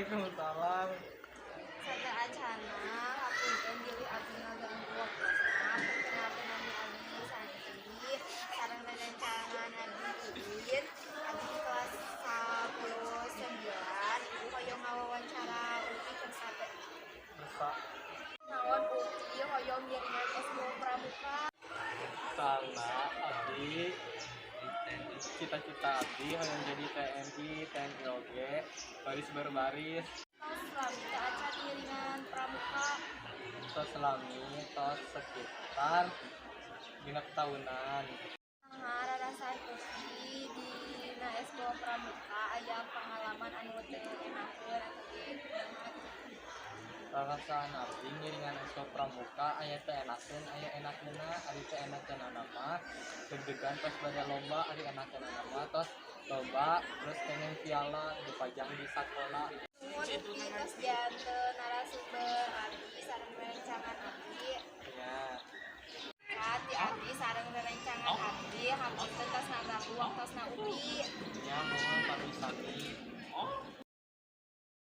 Waalaikumsalam. Sada acana hapunten diri abdi ngaganggu waktosna perkenalkeun nami abdi Santi sareng rerencangan abdi Udin abdi di kelas 19 hoyong ngawawancara Upi Persada. Masa Naon Upi hoyong ngiringan Esmo Pramuka. karena abdi cita-cita abdi hoyong jadi TNI TNI oge baris berbaris Selami teu acan ngiringan Pramuka. tos selami tos sekitar genep tahunan. Rarasan Upi dina Esmo Pramuka aya pengalaman anu teu enakeun atuh ge. Rarasaan abdi ngiringan Esko Pramuka aya teh enakeun aya enakeunna ari teh enakeunana mah deg-degan pas bade lomba ari enakeunana mah tos loba terus pengen piala dipajang di sakola. Nuhun Upi tos janten narasumber abdi sareng rerencangan abdi. Ya Di abdi sareng rerencangan abdi hapunten tos ngaganggu waktosna Upi. ya mohon pamisani.